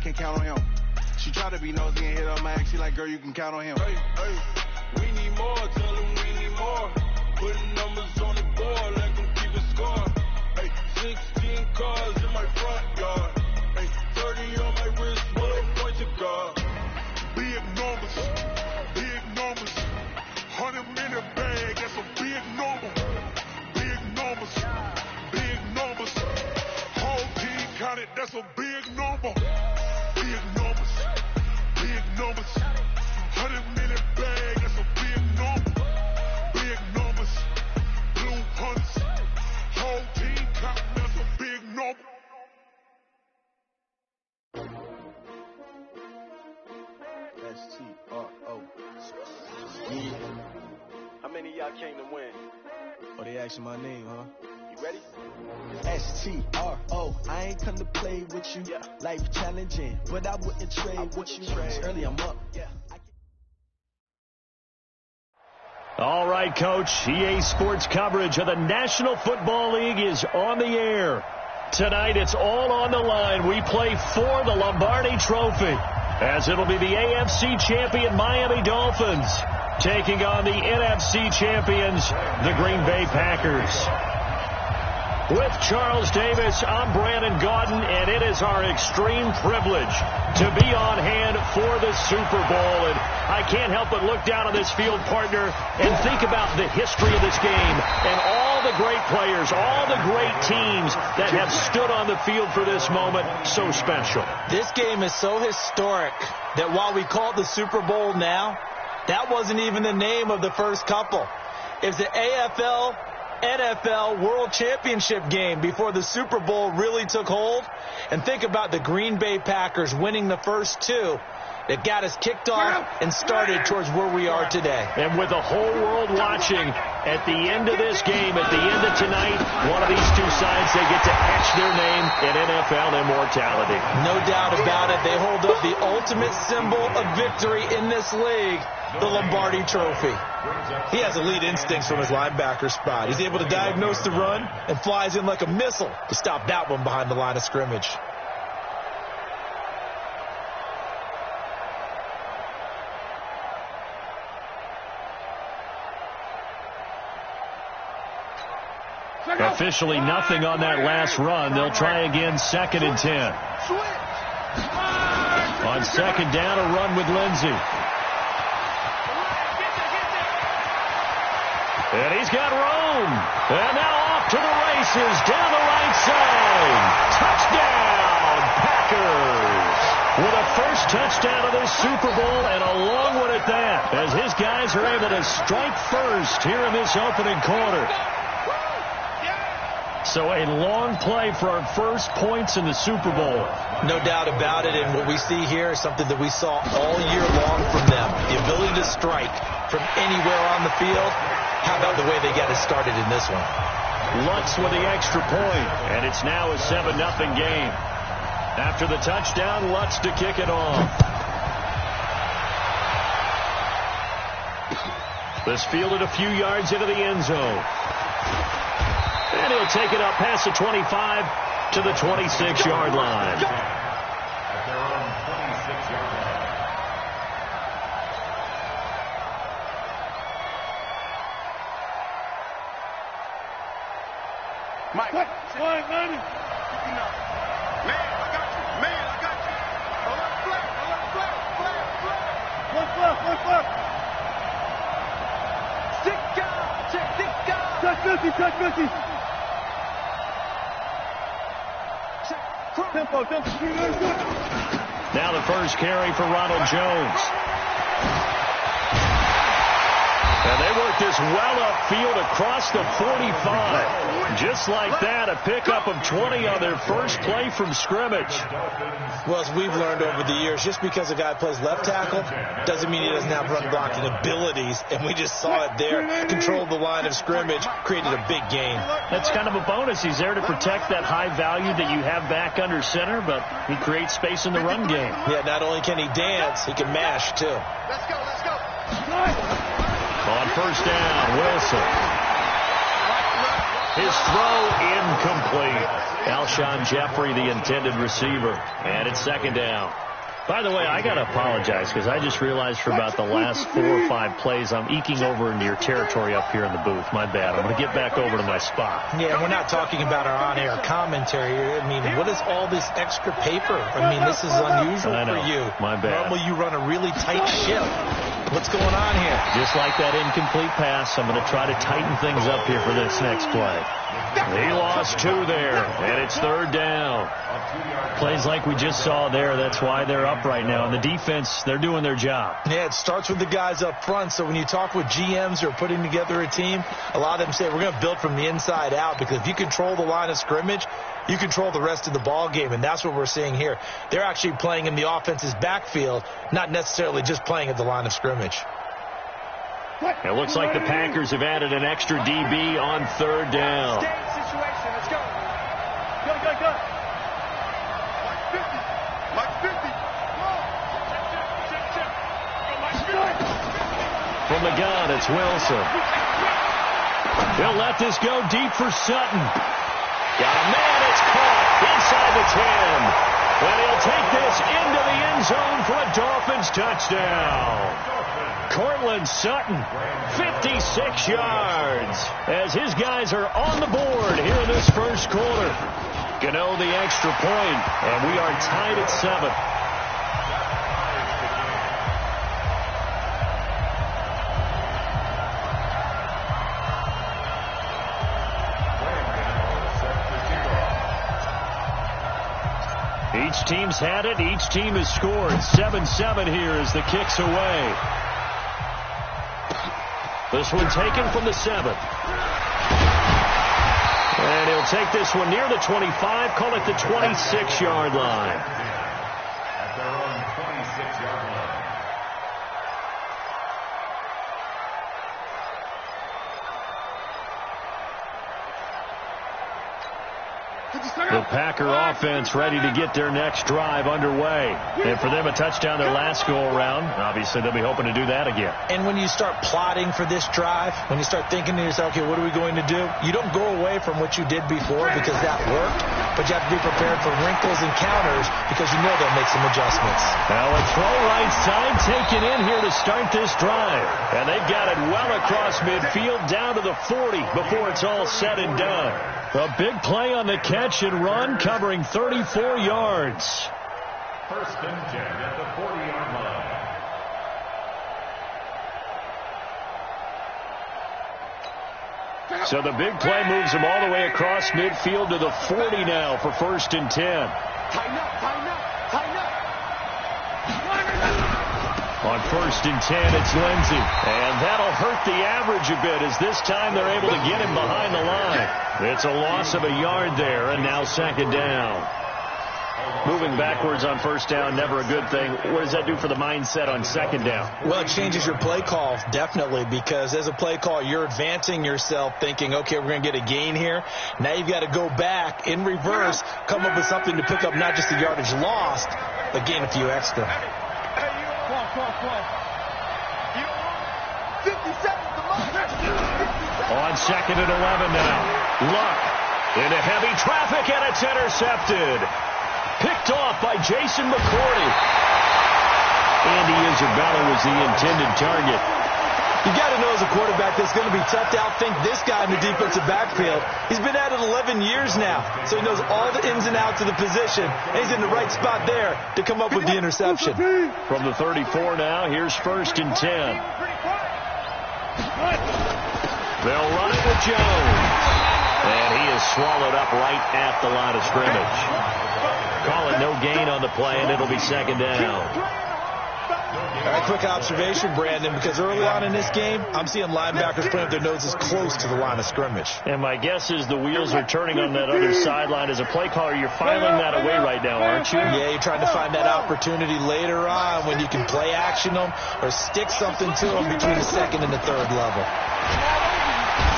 can count on him. She try to be nosy and hit up my ex. She like, girl, you can count on him. Hey, we need more. Tell them we need more. Putting numbers on the board, let them keep it score. Hey, 16 cars in my front yard. Hey, 30 on my wrist, bullet point to guard. Big numbers, 100 minute bag, that's a big number. Big numbers, whole team counted, that's a big number. Big numbers, 100 minute bag, that's a big number. Big numbers, blue hunts, whole team counting, that's a big number. S-T-R-O. How many of y'all came to win? Oh, they asking my name, huh? You ready? S-T-R-O. I ain't come to play with you. Yeah. Life challenging, but I wouldn't trade with you. Early, I'm up. Yeah. All right, Coach. EA Sports coverage of the National Football League is on the air. Tonight, it's all on the line. We play for the Lombardi Trophy, as it'll be the AFC champion Miami Dolphins taking on the NFC champions, the Green Bay Packers. With Charles Davis, I'm Brandon Gaudin, and it is our extreme privilege to be on hand for the Super Bowl. And I can't help but look down on this field, partner, and think about the history of this game and all the great players, all the great teams that have stood on the field for this moment. So special. This game is so historic that while we call it the Super Bowl now, that wasn't even the name of the first couple. It's the AFL NFL World Championship game before the Super Bowl really took hold. And think about the Green Bay Packers winning the first two that got us kicked off and started towards where we are today. And with the whole world watching, at the end of this game, at the end of tonight, one of these two sides, they get to etch their name in NFL immortality. No doubt about it. They hold up the ultimate symbol of victory in this league, the Lombardi Trophy. He has elite instincts from his linebacker spot. He's able to diagnose the run and flies in like a missile to stop that one behind the line of scrimmage. Officially nothing on that last run. They'll try again, 2nd and 10. On 2nd down, a run with Lindsey. And he's got room. And now off to the races down the right side. Touchdown, Packers. With a first touchdown of this Super Bowl, and a long one at that, as his guys are able to strike first here in this opening quarter. So a long play for our first points in the Super Bowl. No doubt about it, and what we see here is something that we saw all year long from them. The ability to strike from anywhere on the field. How about the way they got it started in this one? Lutz with the extra point, and it's now a 7-0 game. After the touchdown, Lutz to kick it off. This fielded a few yards into the end zone. And he'll take it up past the 25 to the 26-yard line. Mike, man, I got you. Flag. Stick out. Touch Missy. Tempo. Now the first carry for Ronald Jones. And they work this well upfield across the 45. Just like that, a pickup of 20 on their first play from scrimmage. Well, as we've learned over the years, just because a guy plays left tackle doesn't mean he doesn't have run blocking abilities. And we just saw it there. Controlled the line of scrimmage, created a big gain. That's kind of a bonus. He's there to protect that high value that you have back under center, but he creates space in the run game. Yeah, not only can he dance, he can mash, too. Let's go. On first down, Wilson. His throw incomplete. Alshon Jeffrey, the intended receiver. And it's second down. By the way, I got to apologize because I just realized for about the last 4 or 5 plays I'm eking over into your territory up here in the booth. My bad. I'm going to get back over to my spot. Yeah, we're not talking about our on-air commentary. I mean, what is all this extra paper? I mean, this is unusual for you. My bad. Normally you run a really tight ship. What's going on here? Just like that incomplete pass, I'm going to try to tighten things up here for this next play. He lost 2 there, and it's third down. Plays like we just saw there, that's why they're up right now. And the defense, they're doing their job. Yeah, it starts with the guys up front. So when you talk with GMs who are putting together a team, a lot of them say we're going to build from the inside out, because if you control the line of scrimmage, you control the rest of the ball game, and that's what we're seeing here. They're actually playing in the offense's backfield, not necessarily just playing at the line of scrimmage. It looks like the Packers have added an extra DB on third down. Situation. Let's go. Go. Like 50. From the gun, it's Wilson. He'll let this go deep for Sutton. Got a man, it's caught inside the 10. And he'll take this into the end zone for a Dolphins touchdown. Cortland Sutton, 56 yards, as his guys are on the board here in this first quarter. Gano the extra point, and we are tied at 7. Each team's had it. Each team has scored. 7-7 here as the kick's away. This one taken from the 7. And he'll take this one near the 25, call it the 26-yard line. At their own 26-yard line. The Packer offense ready to get their next drive underway. And for them, a touchdown their last go-around. Obviously, they'll be hoping to do that again. And when you start plotting for this drive, when you start thinking to yourself, okay, what are we going to do? You don't go away from what you did before because that worked, but you have to be prepared for wrinkles and counters because you know they'll make some adjustments. Now a throw right side taken in here to start this drive. And they've got it well across midfield down to the 40 before it's all said and done. A big play on the catch and run, covering 34 yards. First and 10 at the 40-yard line. So the big play moves them all the way across midfield to the 40 now for first and 10. Tighten up. On first and 10, it's Lindsey. And that'll hurt the average a bit as this time they're able to get him behind the line. It's a loss of a yard there, and now second down. Moving backwards on first down, never a good thing. What does that do for the mindset on second down? Well, it changes your play call, definitely, because as a play call, you're advancing yourself thinking, okay, we're going to get a gain here. Now you've got to go back in reverse, come up with something to pick up not just the yardage lost, but gain a few extra. On second and 11 now. Luck into heavy traffic, and it's intercepted. Picked off by Jason McCourty. Andy Isabella was the intended target. You got to know as a quarterback that's going to be tough to outthink this guy in the defensive backfield. He's been at it 11 years now, so he knows all the ins and outs of the position, and he's in the right spot there to come up with the interception. From the 34 now, here's first and 10. They'll run it with Jones, and he is swallowed up right at the line of scrimmage. Call it no gain on the play, and it'll be second down. All right, quick observation, Brandon, because early on in this game, I'm seeing linebackers putting up their noses close to the line of scrimmage. And my guess is the wheels are turning on that other sideline. As a play caller, you're filing that away right now, aren't you? Yeah, you're trying to find that opportunity later on when you can play action them or stick something to them between the second and the third level.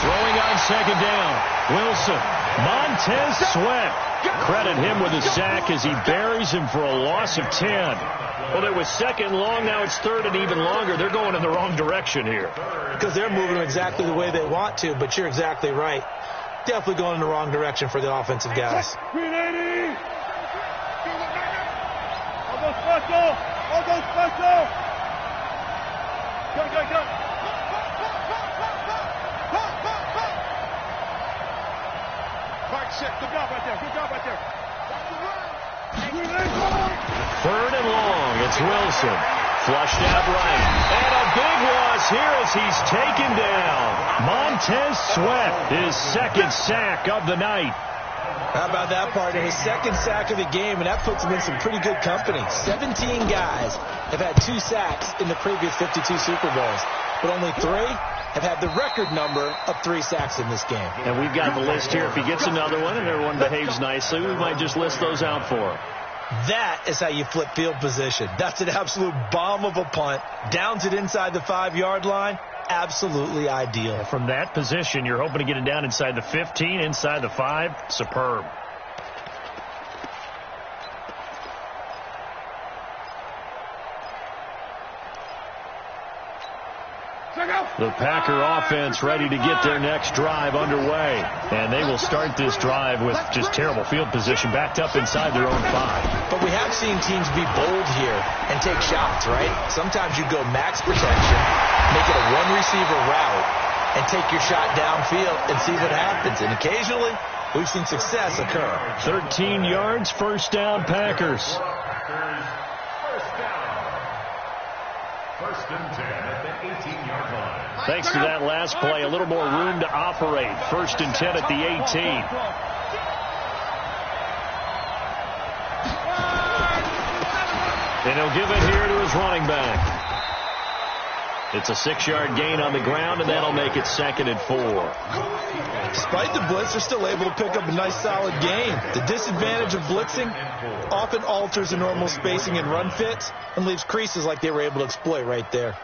Throwing on second down, Wilson. Montez Sweat. Credit him with a sack as he buries him for a loss of 10. Well, it was second long, now it's third and even longer. They're going in the wrong direction here. Because they're moving them exactly the way they want to, but you're exactly right. definitely going in the wrong direction for the offensive guys. 380! Almost special! Almost special! Go, go, go! Mark set. Good job right there. Good job right there. 3rd and long. It's Wilson. Flushed out right. And a big loss here as he's taken down. Montez Sweat, his 2nd sack of the night. How about that, partner? His 2nd sack of the game, and that puts him in some pretty good company. 17 guys have had 2 sacks in the previous 52 Super Bowls, but only 3 have had the record number of 3 sacks in this game. And we've got the list here. If he gets another one and everyone behaves nicely, we might just list those out for him. That is how you flip field position. That's an absolute bomb of a punt. Downs it inside the 5-yard line. Absolutely ideal. From that position, you're hoping to get it down inside the 15, inside the 5. Superb. The Packer offense ready to get their next drive underway. And they will start this drive with just terrible field position, backed up inside their own 5. But we have seen teams be bold here and take shots, right? Sometimes you go max protection, make it a 1-receiver route, and take your shot downfield and see what happens. And occasionally, we've seen success occur. 13 yards, 1st down, Packers. First and 10 at the 18-yard line. Thanks to that last play, a little more room to operate. 1st and 10 at the 18. And he'll give it here to his running back. It's a 6-yard gain on the ground, and that'll make it 2nd and 4. Despite the blitz, they're still able to pick up a nice solid gain. The disadvantage of blitzing often alters the normal spacing and run fits and leaves creases like they were able to exploit right there.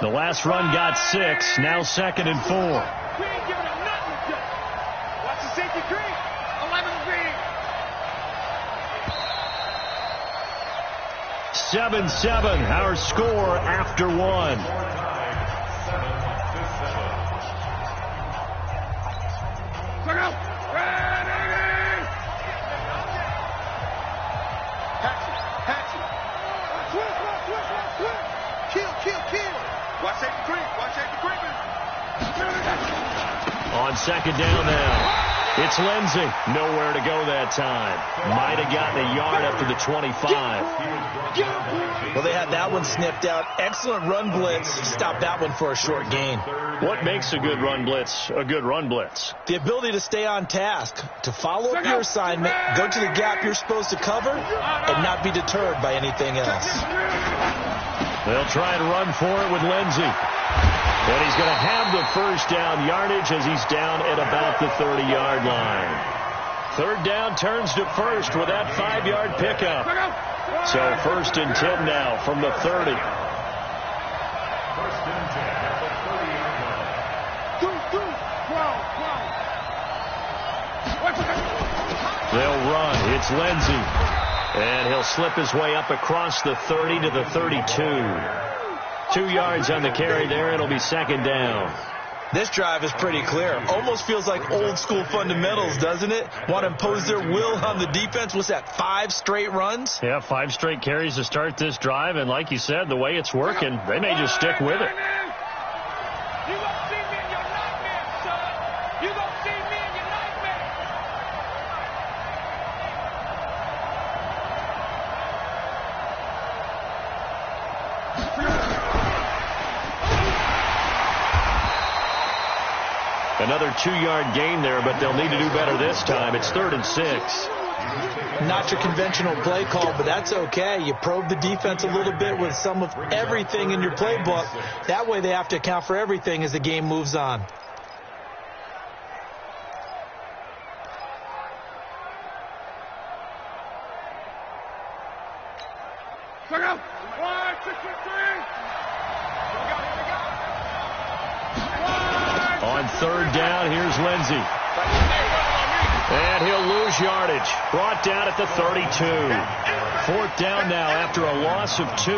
The last run got 6, now 2nd and 4. We ain't giving him nothing to do. Watch the safety green. 11 green. 7-7, our score after 1. On 2nd down now. It's Lindsey. Nowhere to go that time. Might have gotten a yard up to the 25. Well, they had that one snipped out. Excellent run blitz. Stopped that one for a short gain. What makes a good run blitz a good run blitz? The ability to stay on task, to follow up your assignment, go to the gap you're supposed to cover, and not be deterred by anything else. They'll try and run for it with Lindsey. And he's going to have the 1st down yardage as he's down at about the 30-yard line. 3rd down turns to 1st with that 5-yard pickup. So 1st and 10 now from the 30. 1st and 10 at the 30-yard line. They'll run. It's Lindsey. And he'll slip his way up across the 30 to the 32. 2 yards on the carry there. It'll be 2nd down. This drive is pretty clear. Almost feels like old school fundamentals, doesn't it? Want to impose their will on the defense. What's that, 5 straight runs? Yeah, 5 straight carries to start this drive. And like you said, the way it's working, they may just stick with it. You gonna see me in your nightmare, son. You gonna see me in your nightmare. Another 2-yard gain there, but they'll need to do better this time. It's 3rd and 6. Not your conventional play call, but that's okay. You probe the defense a little bit with some of everything in your playbook. That way they have to account for everything as the game moves on. On 3rd down, here's Lindsey. And he'll lose yardage. Brought down at the 32. 4th down now after a loss of 2.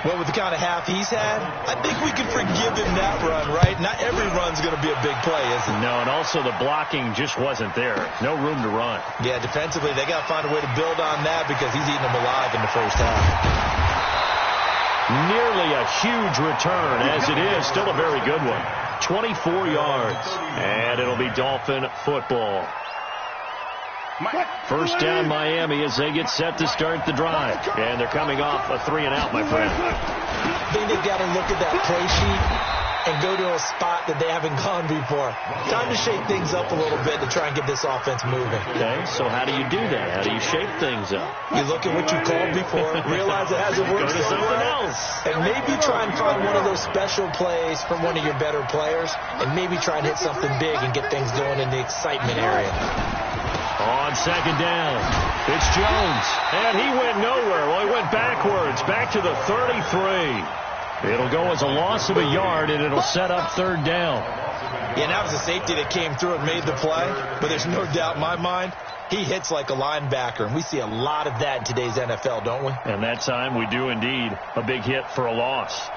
Well, with the kind of half he's had, I think we can forgive him that run, right? Not every run's going to be a big play, is it? No, and also the blocking just wasn't there. No room to run. Yeah, defensively, they got to find a way to build on that because he's eating them alive in the first half. Nearly a huge return, as it is. Still a very good one. 24 yards, and it'll be Dolphin football. First down Miami as they get set to start the drive. And they're coming off a 3-and-out, my friend. I think they've got to look at that play sheet and go to a spot that they haven't gone before. Time to shake things up a little bit to try and get this offense moving. Okay, so how do you do that? How do you shake things up? You look at what you called before, realize it hasn't worked Go to something else. and maybe try and find one of those special plays from one of your better players, and maybe try and hit something big and get things going in the excitement area. On second down, it's Jones, and he went nowhere. Well, he went backwards, back to the 33. It'll go as a loss of a yard, and it'll set up third down. Yeah, that was a safety that came through and made the play, but there's no doubt in my mind, he hits like a linebacker, and we see a lot of that in today's NFL, don't we? And that time we do indeed. A big hit for a loss.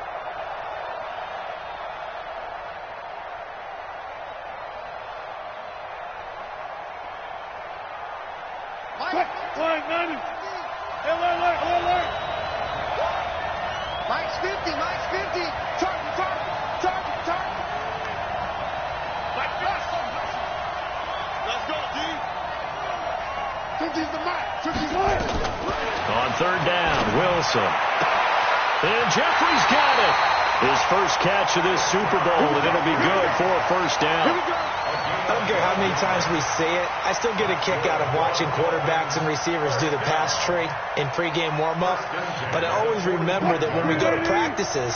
Mike's 50, Mike's 50. Target. Mike, let's go, D. 50's the Mike. 50's Mike. On third down, Wilson. And Jeffrey's got it. His first catch of this Super Bowl, and it'll be good for a first down. Here we go. I don't care how many times we say it, I still get a kick out of watching quarterbacks and receivers do the pass tree in pregame warm-up. But I always remember that when we go to practices,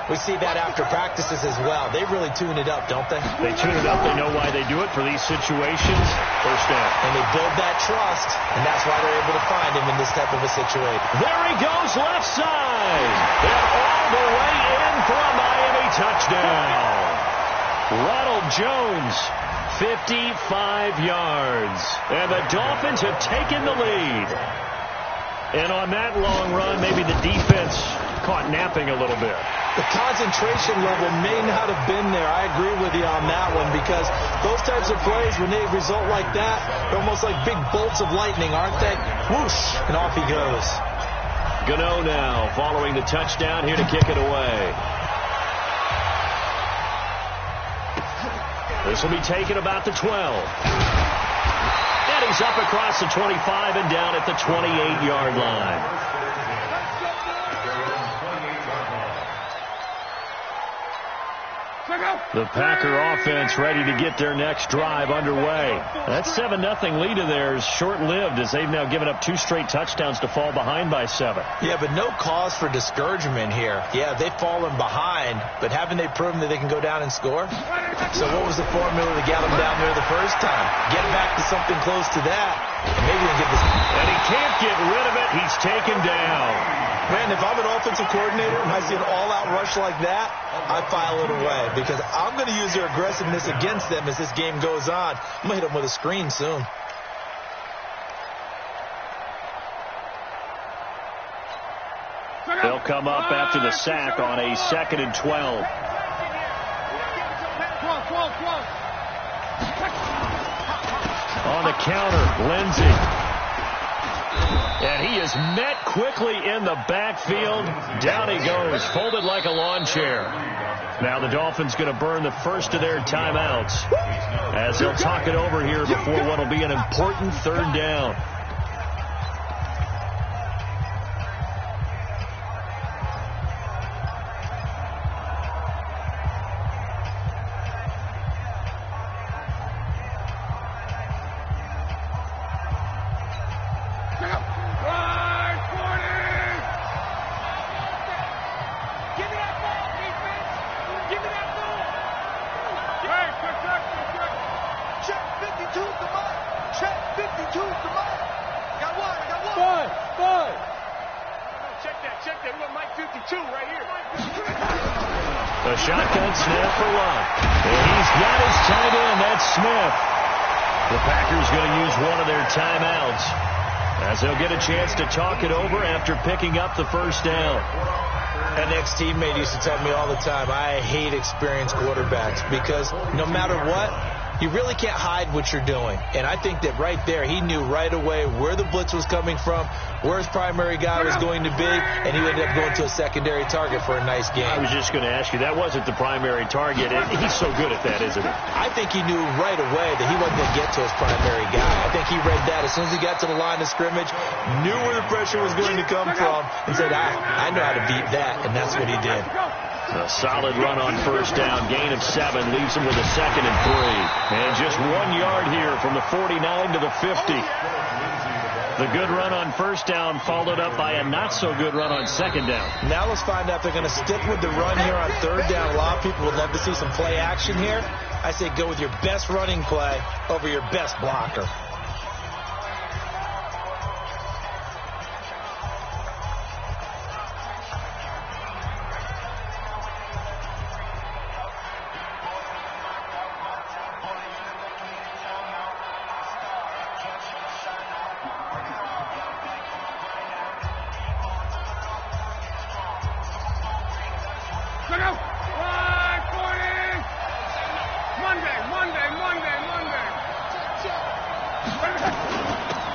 we see that after practices as well. They really tune it up, don't they? They tune it up. They know why they do it for these situations. First down. And they build that trust, and that's why they're able to find him in this type of a situation. There he goes, left side. And all the way in for a Miami touchdown. Ronald Jones, 55 yards. And the Dolphins have taken the lead. And on that long run, maybe the defense caught napping a little bit. The concentration level may not have been there. I agree with you on that one because those types of plays, when they result like that, they're almost like big bolts of lightning, aren't they? Whoosh, and off he goes. Gano now following the touchdown here to kick it away. This will be taken about the 12. And he's up across the 25 and down at the 28-yard line. The Packer offense ready to get their next drive underway. That 7-0 lead of theirs short-lived as they've now given up 2 straight touchdowns to fall behind by 7. Yeah, but no cause for discouragement here. Yeah, they've fallen behind, but haven't they proven that they can go down and score? So what was the formula to get them down there the first time? Get back to something close to that, and maybe we can get this. And he can't get rid of it. He's taken down. Man, if I'm an offensive coordinator and I see an all-out rush like that, I file it away because I'm going to use their aggressiveness against them as this game goes on. I'm going to hit them with a screen soon. They'll come up after the sack on a 2nd and 12. On the counter, Lindsey. And he is met quickly in the backfield. Down he goes, folded like a lawn chair. Now the Dolphins going to burn the first of their timeouts as they'll talk it over here before what will be an important third down. A shotgun snap for Love. And he's got his tight end. That's Smith. The Packers going to use one of their timeouts as they'll get a chance to talk it over after picking up the first down. An ex-teammate used to tell me all the time, I hate experienced quarterbacks because no matter what, you really can't hide what you're doing. And I think that right there, he knew right away where the blitz was coming from, where his primary guy was going to be, and he ended up going to a secondary target for a nice game. I was just going to ask you, that wasn't the primary target. He's so good at that, isn't he? I think he knew right away that he wasn't going to get to his primary guy. I think he read that as soon as he got to the line of scrimmage, knew where the pressure was going to come from, and said, I know how to beat that, and that's what he did. A solid run on first down. Gain of 7 leaves him with a 2nd and 3. And just 1 yard here from the 49 to the 50. The good run on first down followed up by a not-so-good run on second down. Now let's find out if they're going to stick with the run here on third down. A lot of people would love to see some play action here. I say go with your best running play over your best blocker.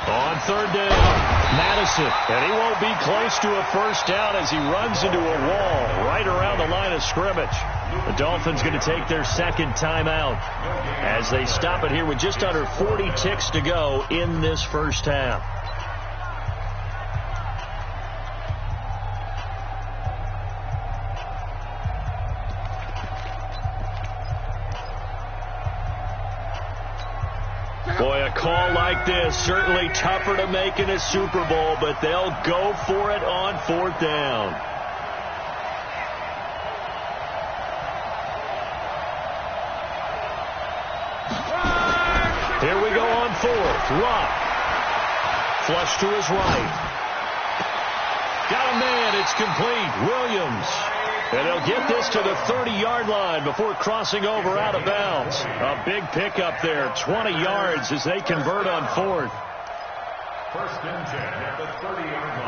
On third down, Madison, and he won't be close to a first down as he runs into a wall right around the line of scrimmage. The Dolphins going to take their second timeout as they stop it here with just under 40 ticks to go in this first half. Boy, a call like this, certainly tougher to make in a Super Bowl, but they'll go for it on fourth down. Here we go on fourth. Luck. Flush to his right. Got a man. It's complete. Williams. And he'll get this to the 30-yard line before crossing over out of bounds. A big pickup there, 20 yards as they convert on fourth. First and 10 at the 30-yard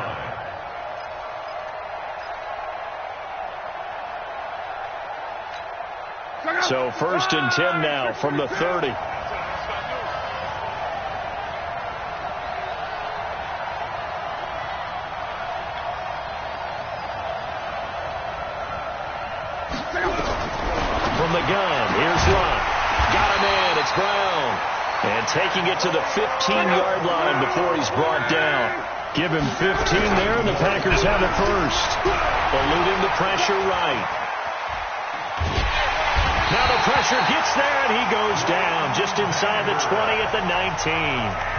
line. So first and 10 now from the 30. From the gun, here's Luck. Got a man, it's Brown. And taking it to the 15-yard line before he's brought down. Give him 15 there, and the Packers have it first. Eluding the pressure right. Now the pressure gets there, and he goes down just inside the 20 at the 19.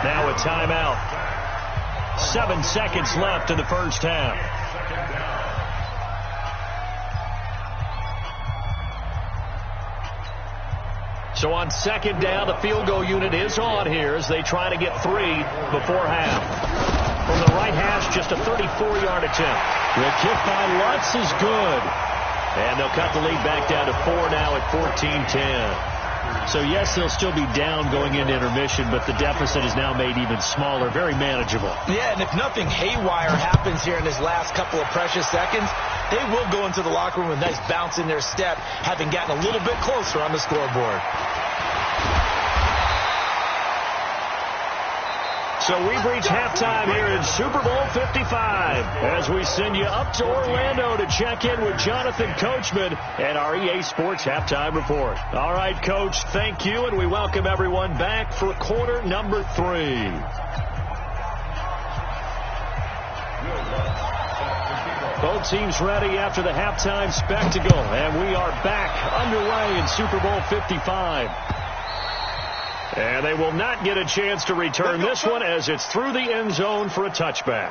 Now a timeout. 7 seconds left in the first half. So on second down, the field goal unit is on here as they try to get 3 before half. From the right hash, just a 34-yard attempt. The kick by Lutz is good. And they'll cut the lead back down to 4 now at 14-10. So, yes, they'll still be down going into intermission, but the deficit is now made even smaller, very manageable. Yeah, and if nothing haywire happens here in this last couple of precious seconds, they will go into the locker room with a nice bounce in their step, having gotten a little bit closer on the scoreboard. So we've reached halftime here in Super Bowl 55 as we send you up to Orlando to check in with Jonathan Coachman and our EA Sports Halftime Report. All right, Coach, thank you, and we welcome everyone back for quarter number 3. Both teams ready after the halftime spectacle, and we are back underway in Super Bowl 55. And they will not get a chance to return this one as it's through the end zone for a touchback.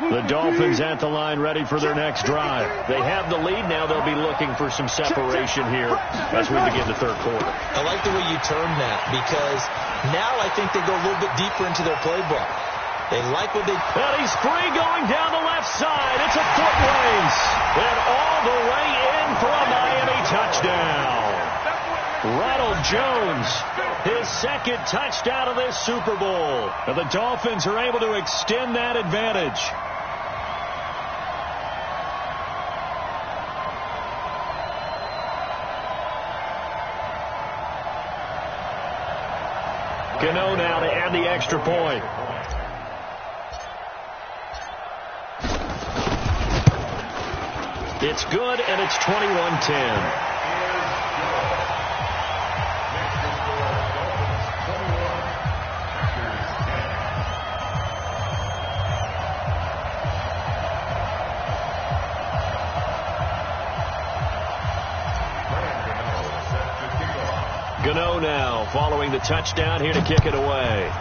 The Dolphins at the line ready for their next drive. They have the lead. Now they'll be looking for some separation here as we begin the third quarter. I like the way you term that because now I think they go a little bit deeper into their playbook. They like what they... And he's free going down the left side. It's a foot race. And all the way in for a Miami touchdown. Right Ronald Jones, his second touchdown of this Super Bowl. And the Dolphins are able to extend that advantage. Gano now to add the extra point. It's good, and it's 21-10. Gano now following the touchdown here to kick it away.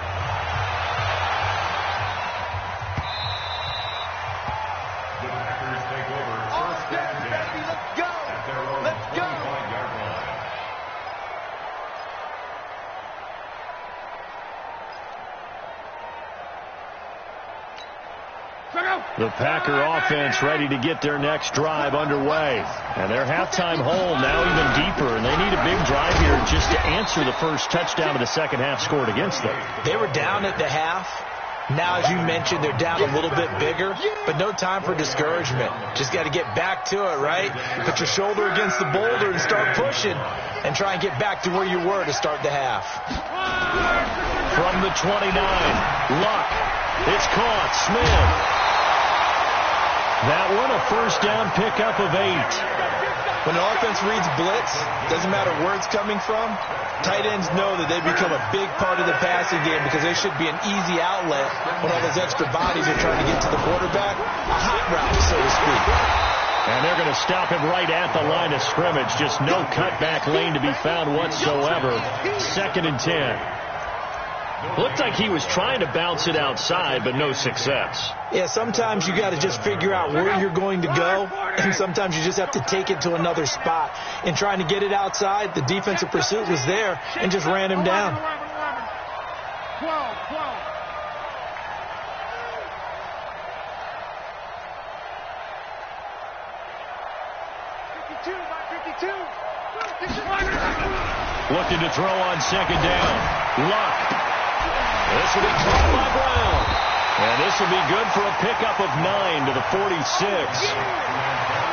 The Packer offense ready to get their next drive underway. And their halftime hole now even deeper, and they need a big drive here just to answer the first touchdown of the second half scored against them. They were down at the half. Now, as you mentioned, they're down a little bit bigger, but no time for discouragement. Just got to get back to it, right? Put your shoulder against the boulder and start pushing and try and get back to where you were to start the half. From the 29, Luck. It's caught. Smith. That one, a first down pickup of 8. When the offense reads blitz, doesn't matter where it's coming from, tight ends know that they become a big part of the passing game because they should be an easy outlet when all those extra bodies are trying to get to the quarterback. A hot route, so to speak. And they're going to stop him right at the line of scrimmage. Just no cutback lane to be found whatsoever. 2nd and 10. Looked like he was trying to bounce it outside, but no success. Yeah, sometimes you got to just figure out where you're going to go, and sometimes you just have to take it to another spot. In trying to get it outside, the defensive pursuit was there and just ran him down. 12. Looking to throw on 2nd down. Luck. This will be caught by Brown. And this will be good for a pickup of 9 to the 46.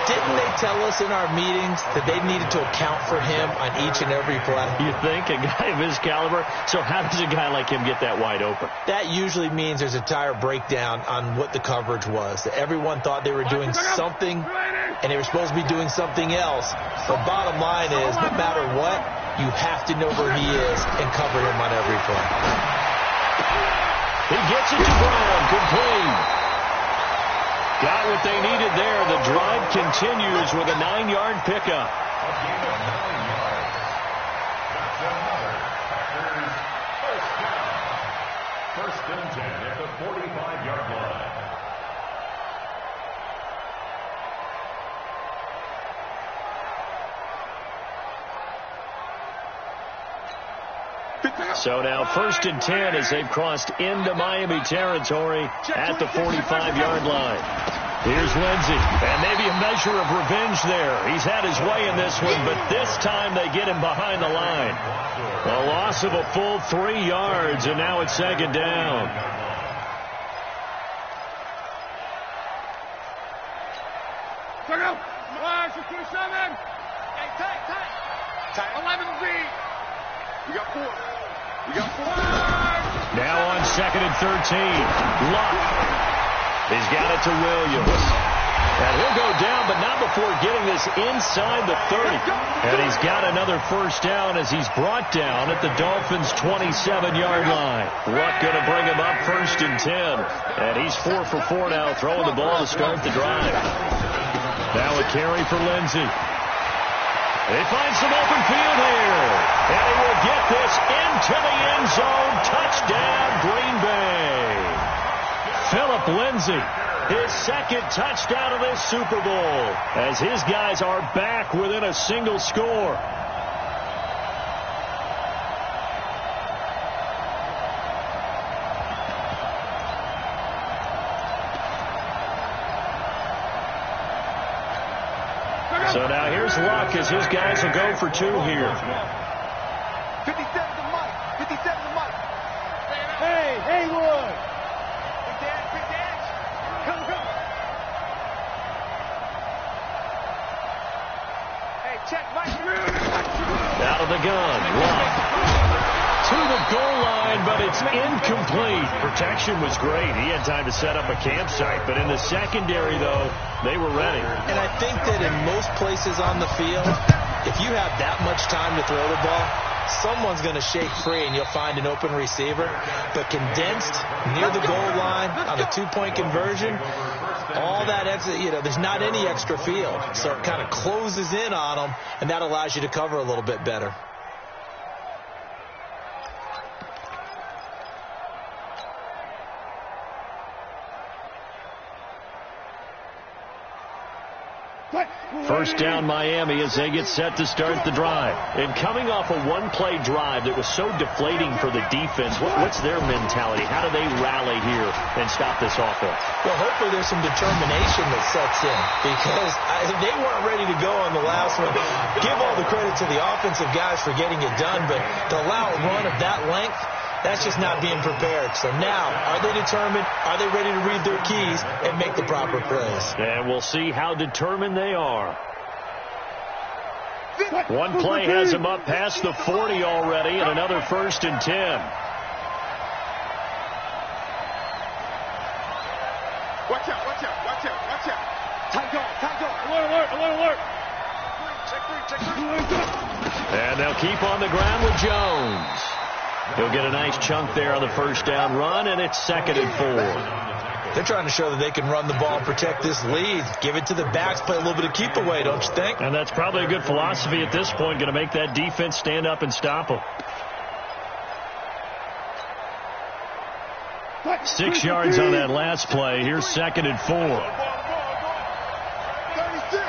Didn't they tell us in our meetings that they needed to account for him on each and every play? You think? A guy of his caliber? So how does a guy like him get that wide open? That usually means there's a entire breakdown on what the coverage was. That everyone thought they were doing something, and they were supposed to be doing something else. The bottom line is, no matter what, you have to know where he is and cover him on every play. He gets it to Brown, complete. Got what they needed there. The drive continues with a 9-yard pickup. A gain of 9 yards. That's another Packers first down. 1st and 10 at the 45-yard line. So now 1st and 10 as they've crossed into Miami territory at the 45-yard line. Here's Lindsey, and maybe a measure of revenge there. He's had his way in this one, but this time they get him behind the line. A loss of a full 3 yards, and now it's 2nd down. Check out. 27. Tight. 11Z. We got 4. Now on 2nd and 13. Luck. He's got it to Williams. And he'll go down, but not before getting this inside the 30. And he's got another first down as he's brought down at the Dolphins' 27-yard line. Luck going to bring him up 1st and 10. And he's 4 for 4 now, throwing the ball to start the drive. Now a carry for Lindsey. They find some open field here. And he will get this into the end zone. Touchdown, Green Bay. Philip Lindsey, his 2nd touchdown of this Super Bowl, as his guys are back within a single score. So now here's Luck as his guys will go for 2 here. 57's a Mike. 57's a Mike. Hey, Haywood. Big Dash. Come. Hey, check Mike. Out of the gun. Luck. To the goal line, but it's incomplete. Protection was great. He had time to set up a campsite, but in the secondary, though, they were ready. And I think that in most places on the field, if you have that much time to throw the ball, someone's going to shake free and you'll find an open receiver. But condensed near the goal line on a two-point conversion, all that extra, there's not any extra field. So it kind of closes in on them, and that allows you to cover a little bit better. First down Miami as they get set to start the drive. And coming off a one-play drive that was so deflating for the defense, what's their mentality? How do they rally here and stop this offense? Well, hopefully there's some determination that sets in because they weren't ready to go on the last one. Give all the credit to the offensive guys for getting it done, but to allow a run of that length, that's just not being prepared. So now, are they determined? Are they ready to read their keys and make the proper plays? And we'll see how determined they are. One play has them up past the 40 already, and another 1st and 10. Watch out. Tight guard. Alert. Check three. And they'll keep on the ground with Jones. He'll get a nice chunk there on the first down run, and it's 2nd and 4. They're trying to show that they can run the ball and protect this lead. Give it to the backs, play a little bit of keep away, don't you think? And that's probably a good philosophy at this point, going to make that defense stand up and stop them. 6 yards on that last play. Here's 2nd and 4. 36.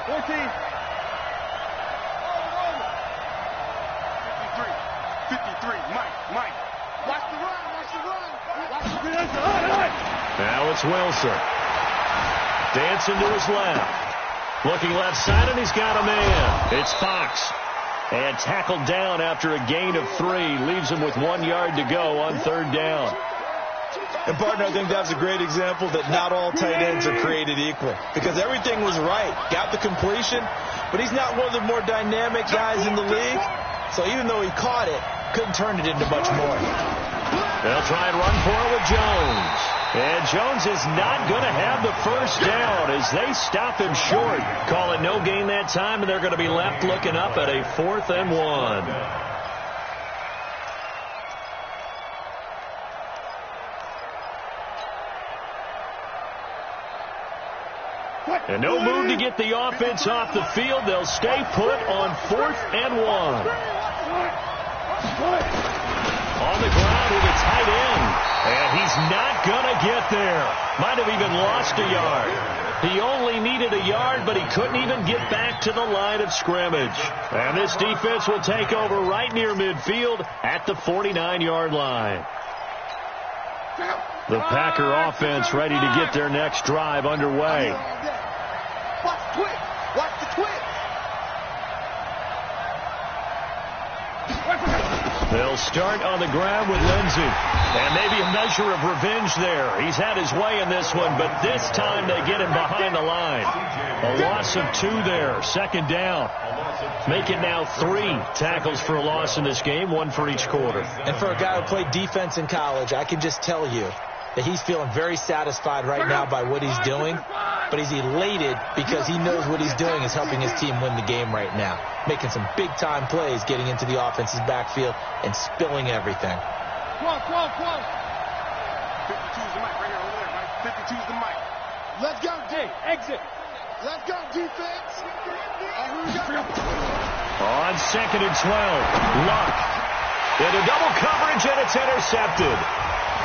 14. 53. Mike. Watch the run. Now it's Wilson. Dancing to his left. Looking left side, and he's got a man. It's Fox. And tackled down after a gain of 3. Leaves him with 1 yard to go on 3rd down. And, partner, I think that's a great example that not all tight ends are created equal. Because everything was right. Got the completion, but he's not one of the more dynamic guys in the league. So even though he caught it, couldn't turn it into much more. They'll try and run for it with Jones. And Jones is not going to have the first down as they stop him short. Call it no gain that time, and they're going to be left looking up at a 4th and 1. And no move to get the offense off the field. They'll stay put on 4th and 1. On the ground with a tight end. And he's not going to get there. Might have even lost a yard. He only needed a yard, but he couldn't even get back to the line of scrimmage. And this defense will take over right near midfield at the 49-yard line. The Packer offense ready to get their next drive underway. Watch the twitch. They'll start on the ground with Lindsey. And maybe a measure of revenge there. He's had his way in this one, but this time they get him behind the line. A loss of 2 there. 2nd down. Make it now 3 tackles for a loss in this game, 1 for each quarter. And for a guy who played defense in college, I can just tell you that he's feeling very satisfied right now by what he's doing. But he's elated because he knows what he's doing is helping his team win the game right now. Making some big-time plays, getting into the offense's backfield, and spilling everything. 52's the mic right here over there, Mike. 52's the mic. Let's go, D. Exit. Let's go, defense. Here we go. On 2nd and 12, Luck. Into double coverage, and it's intercepted.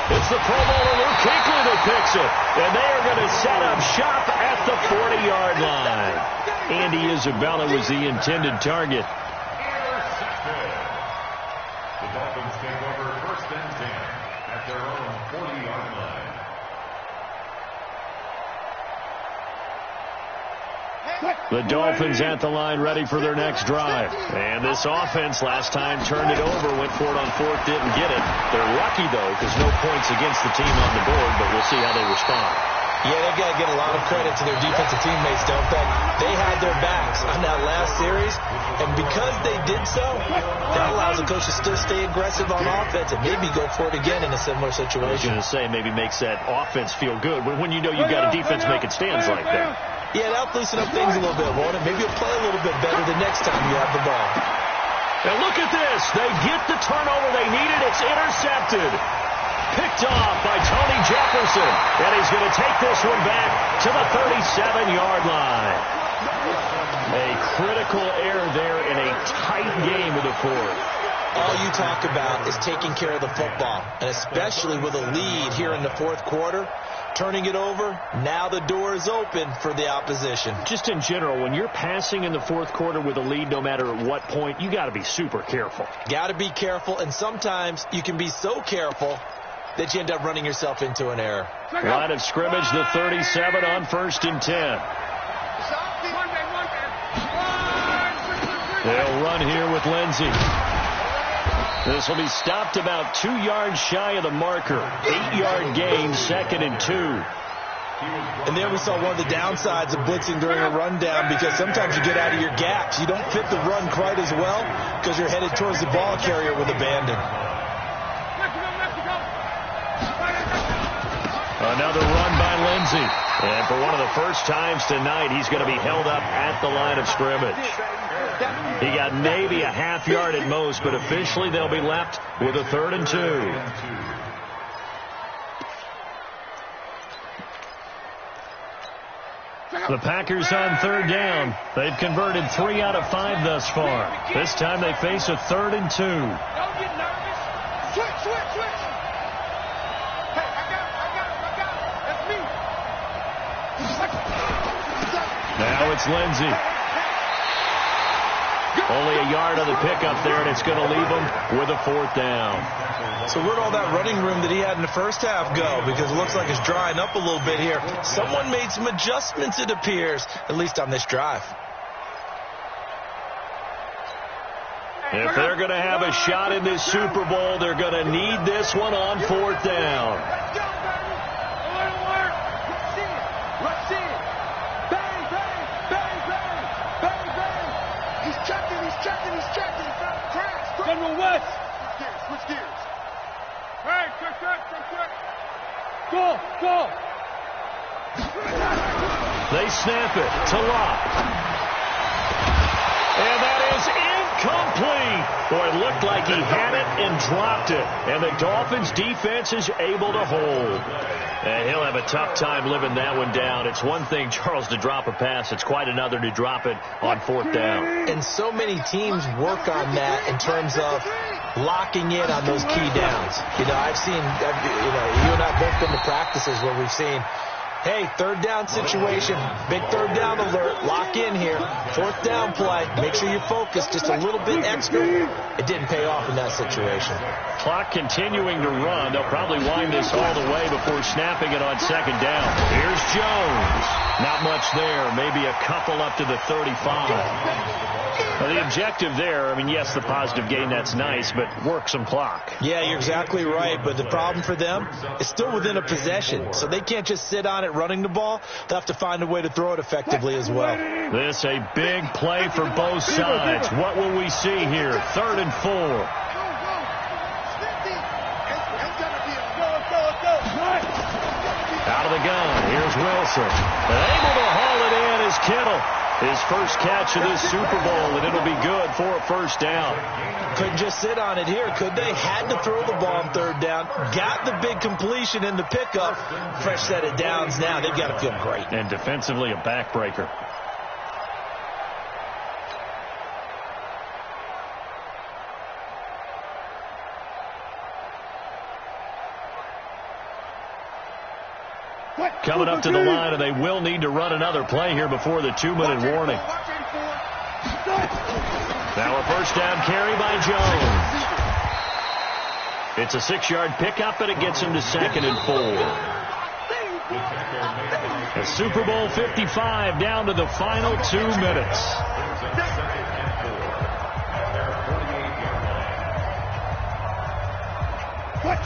It's the Pro Bowler Luke Kuechly that picks it. And they are going to set up shop at the 40-yard line. Andy Isabella was the intended target. The Dolphins take over 1st and 10 at their own 40-yard line. Hey, The Dolphins at the line, ready for their next drive. And this offense last time turned it over, went for it on fourth, didn't get it. They're lucky, though, because no points against the team on the board, but we'll see how they respond. Yeah, they've got to get a lot of credit to their defensive teammates, don't they? They had their backs on that last series, and because they did so, that allows the coach to still stay aggressive on offense and maybe go for it again in a similar situation. I was going to say, maybe makes that offense feel good when you know you've got a defense making stands like that. Yeah, that'll loosen up things a little bit, won't it? Maybe you'll play a little bit better the next time you have the ball. And look at this. They get the turnover they needed. It's intercepted. Picked off by Tony Jefferson. And he's going to take this one back to the 37-yard line. A critical error there in a tight game of the fourth. All you talk about is taking care of the football, and especially with a lead here in the fourth quarter. Turning it over, now the door is open for the opposition. Just in general, when you're passing in the fourth quarter with a lead, no matter at what point, you got to be super careful. Got to be careful, and sometimes you can be so careful that you end up running yourself into an error. Line of scrimmage, the 37 on 1st and 10. They'll run here with Lindsey. This will be stopped about 2 yards shy of the marker. 8-yard gain, 2nd and 2. And then we saw one of the downsides of blitzing during a rundown, because sometimes you get out of your gaps. You don't fit the run quite as well because you're headed towards the ball carrier with abandon. Another run by Lindsey. And for one of the first times tonight, he's going to be held up at the line of scrimmage. He got maybe a half yard at most, but officially they'll be left with a 3rd and 2. The Packers on 3rd down. They've converted 3 out of 5 thus far. This time they face a 3rd and 2. Don't get nervous. Switch. Hey, I got it. That's me. Now it's Lindsey. Only a yard on the pickup there, and it's going to leave him with a 4th down. So where'd all that running room that he had in the first half go? Because it looks like it's drying up a little bit here. Someone made some adjustments, it appears, at least on this drive. If they're going to have a shot in this Super Bowl, they're going to need this one on 4th down. Let's go, baby. A little work. Let's see it. Bang, bang, bang, bang, bang, bang. He's checking. Crash. General West. Switch gears. Hey, quick. Go. They snap it to Locke. And that is incomplete. Boy, it looked like he had it and dropped it. And the Dolphins defense is able to hold. And he'll have a tough time living that one down. It's one thing, Charles, to drop a pass. It's quite another to drop it on 4th down. And so many teams work on that in terms of locking in on those key downs. I've seen, you and I both been to practices where we've seen, hey, 3rd down situation, big 3rd down alert, lock in here, 4th down play, make sure you're focused just a little bit extra. It didn't pay off in that situation. Clock continuing to run. They'll probably wind this all the way before snapping it on 2nd down. Here's Jones. Not much there, maybe a couple up to the 35. Well, the objective there, yes, the positive gain, that's nice, but work some clock. Yeah, you're exactly right, but the problem for them is still within a possession, so they can't just sit on it running the ball. They'll have to find a way to throw it effectively as well. This a big play for both sides. What will we see here? 3rd and 4. Out of the gun, here's Wilson. Able to haul it in is Kittle. His first catch of this Super Bowl, and it'll be good for a 1st down. Couldn't just sit on it here, could they? Had to throw the ball on 3rd down. Got the big completion in the pickup. Fresh set of downs now. They've got to feel great. And defensively, a backbreaker. Coming up to the line, and they will need to run another play here before the 2-minute warning. Now a 1st down carry by Jones. It's a 6-yard pickup, and it gets him to 2nd and 4. The Super Bowl 55 down to the final 2 minutes.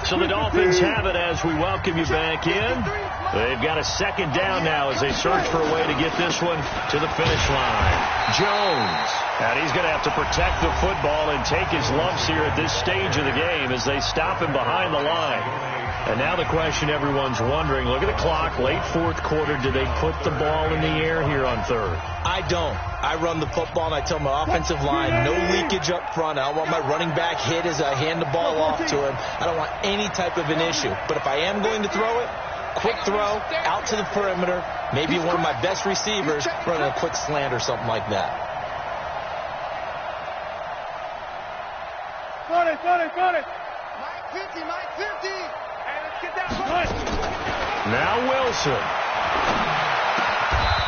So the Dolphins have it as we welcome you back in. They've got a second down now as they search for a way to get this one to the finish line. Jones. And he's going to have to protect the football and take his lumps here at this stage of the game as they stop him behind the line. And now the question everyone's wondering, look at the clock, late fourth quarter, do they put the ball in the air here on third? I don't. I run the football and I tell my offensive line, no leakage up front. I don't want my running back hit as I hand the ball off to him. I don't want any type of an issue. But if I am going to throw it, quick throw, out to the perimeter, maybe one of my best receivers running a quick slant or something like that. Got it. Mike 50. Hey, let's get that punt. Now Wilson.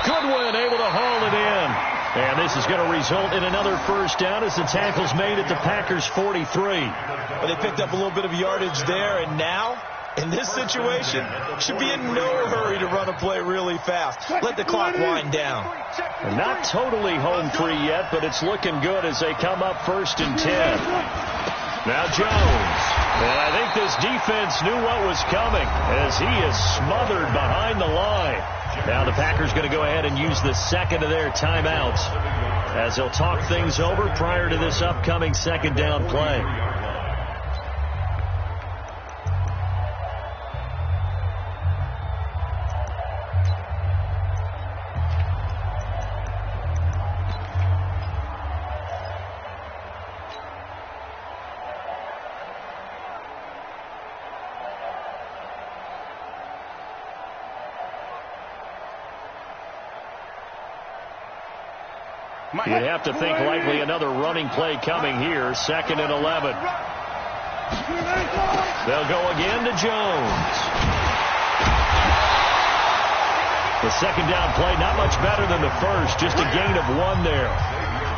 Goodwin able to haul it in. And this is going to result in another first down as the tackle's made at the Packers' 43. Well, they picked up a little bit of yardage there, and now, in this situation, should be in no hurry to run a play really fast. Let the clock wind down. And not totally home free yet, but it's looking good as they come up 1st and 10. Now Jones. And I think this defense knew what was coming as he is smothered behind the line. Now the Packers going to go ahead and use the second of their timeouts as they'll talk things over prior to this upcoming second down play. You'd have to think likely another running play coming here. 2nd and 11. They'll go again to Jones. The second down play, not much better than the first. Just a gain of 1 there.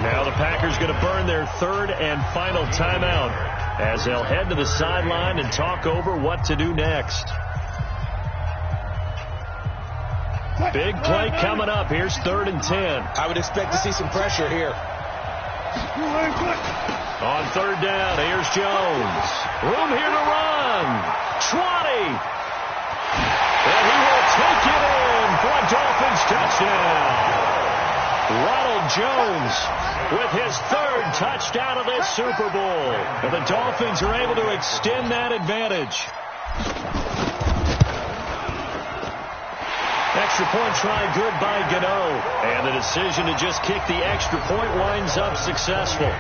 Now the Packers going to burn their 3rd and final timeout as they'll head to the sideline and talk over what to do next. Big play coming up. Here's 3rd and 10. I would expect to see some pressure here. On 3rd down, here's Jones. Room here to run. 20. And he will take it in for a Dolphins touchdown. Ronald Jones with his 3rd touchdown of this Super Bowl. And the Dolphins are able to extend that advantage. Extra point try good by Gano. And the decision to just kick the extra point winds up successful.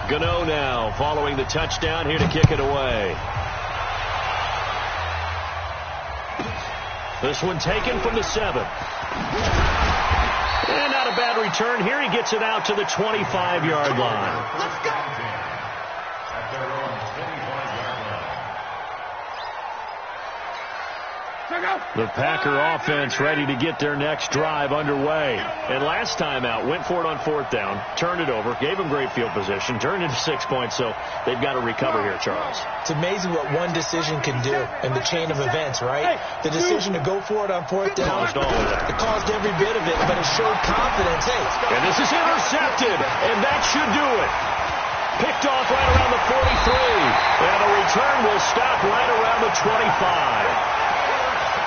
Gano now following the touchdown here to kick it away. This one taken from the 7. And not a bad return here. He gets it out to the 25-yard line. Let's go. At their own 25-yard line. The Packer offense ready to get their next drive underway. And last time out, went for it on 4th down, turned it over, gave them great field position, turned into 6 points, so they've got to recover here, Charles. It's amazing what one decision can do in the chain of events, right? The decision to go for it on 4th down, it caused every bit of it, but it showed confidence. Hey, and this is intercepted, and that should do it. Picked off right around the 43, and the return will stop right around the 25.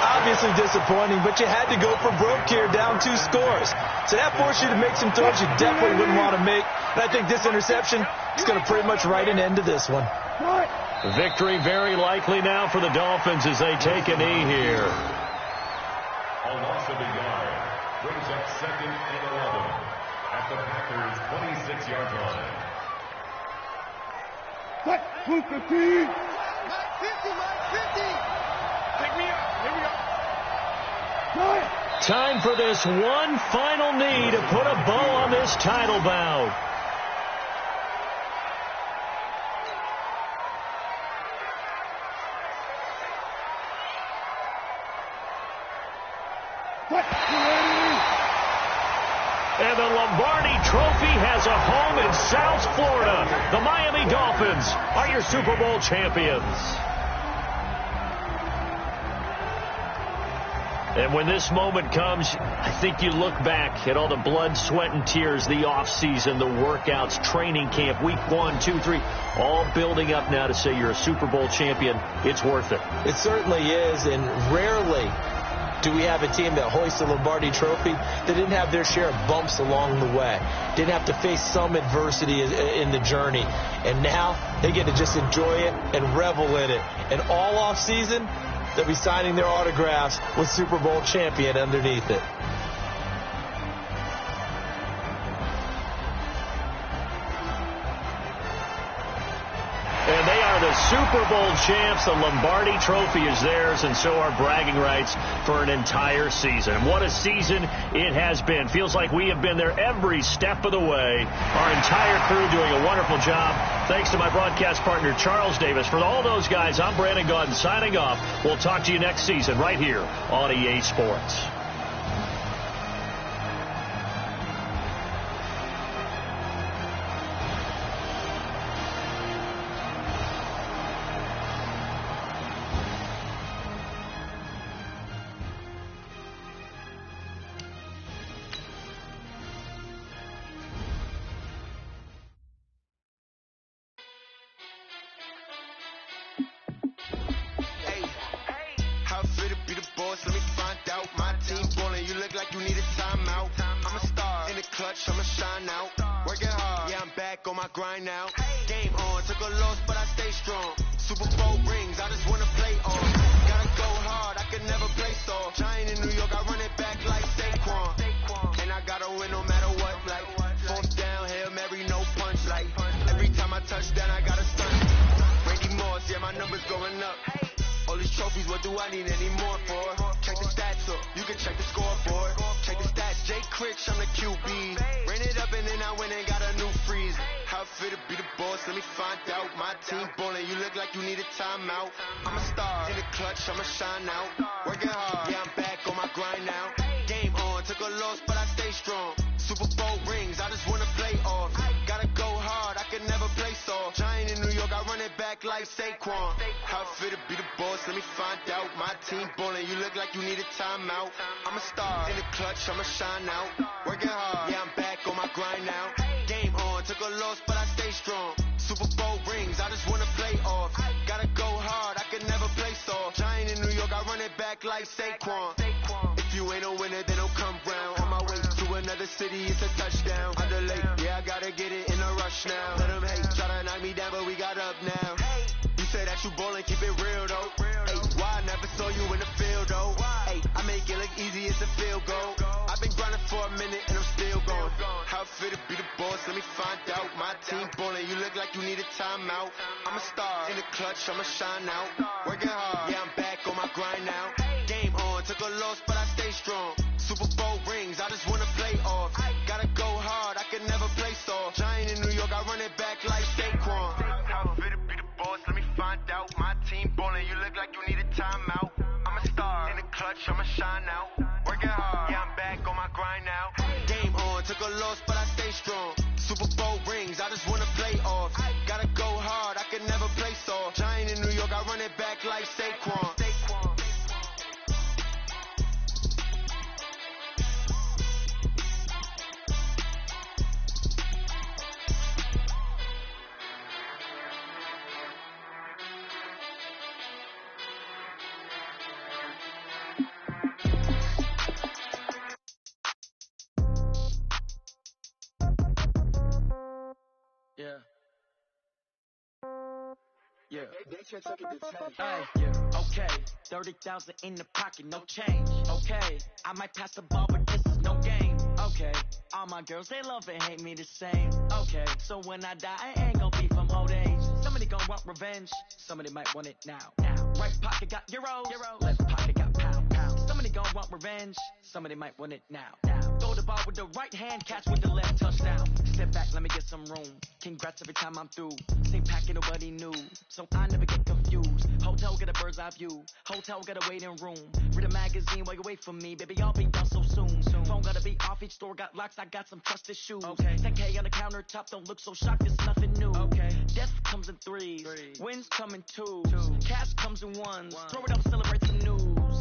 Obviously disappointing, but you had to go for broke here, down 2 scores. So that forced you to make some throws you definitely wouldn't want to make. And I think this interception is going to pretty much write an end to this one. Victory very likely now for the Dolphins as they take a knee here. A loss of a yard brings up 2nd and 11 at the Packers' 26-yard line. Mike 50. Pick me up. Here we go. Time for this one final knee to put a bow on this title bout. And the Lombardi Trophy has a home in South Florida. The Miami Dolphins are your Super Bowl champions. And when this moment comes, I think you look back at all the blood, sweat, and tears, the offseason, the workouts, training camp, week 1, 2, 3, all building up now to say you're a Super Bowl champion. It's worth it. It certainly is, and rarely do we have a team that hoists the Lombardi Trophy that didn't have their share of bumps along the way, didn't have to face some adversity in the journey, and now they get to just enjoy it and revel in it. And all off season, they'll be signing their autographs with Super Bowl champion underneath it. And they are the Super Bowl champs. The Lombardi Trophy is theirs, and so are bragging rights for an entire season. What a season it has been. Feels like we have been there every step of the way. Our entire crew doing a wonderful job. Thanks to my broadcast partner, Charles Davis. For all those guys, I'm Brandon Gaudin signing off. We'll talk to you next season right here on EA Sports. Okay, 30,000 in the pocket, no change. Okay, I might pass the ball, but this is no game. Okay, all my girls, they love and hate me the same. Okay, so when I die, I ain't gonna be from old age. Somebody gonna want revenge, somebody might want it now. Right pocket got euros, left pocket got pound. Somebody gonna want revenge, somebody might want it now. Throw the ball with the right hand, catch with the left, touchdown. Step back, let me get some room. Congrats every time I'm through. Same packet, nobody knew, so I never get confused. Hotel, get a bird's eye view. Hotel, get a waiting room. Read a magazine while you wait for me. Baby, I'll be done so soon. Phone gotta be off, each store got locks. I got some trusted shoes. Okay. 10K on the countertop, don't look so shocked, it's nothing new. Okay. Death comes in threes. Wins come in twos. Cash comes in ones. Throw it up, celebrate some news.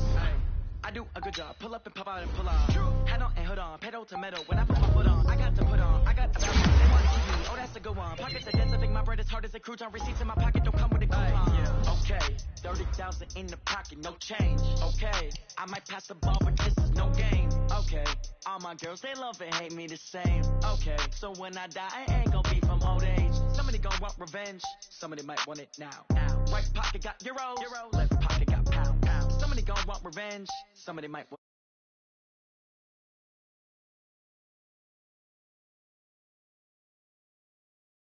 I do a good job. Pull up and pop out and pull out. Head on and hood on. Pedal to metal. When I put my foot on, I got to put on. I got to balance. They want to keep me. Oh, that's a good one. Pockets are dense. I think my bread is hard as a crouton. Receipts in my pocket don't come with a coupon. Okay. 30,000 in the pocket. No change. Okay. I might pass the ball, but this is no game. Okay. All my girls, they love and hate me the same. Okay. So when I die, I ain't gonna be from old age. Somebody gonna want revenge. Somebody might want it now. Right pocket got euros. Left pocket got pound. Somebody gonna want revenge. Somebody might want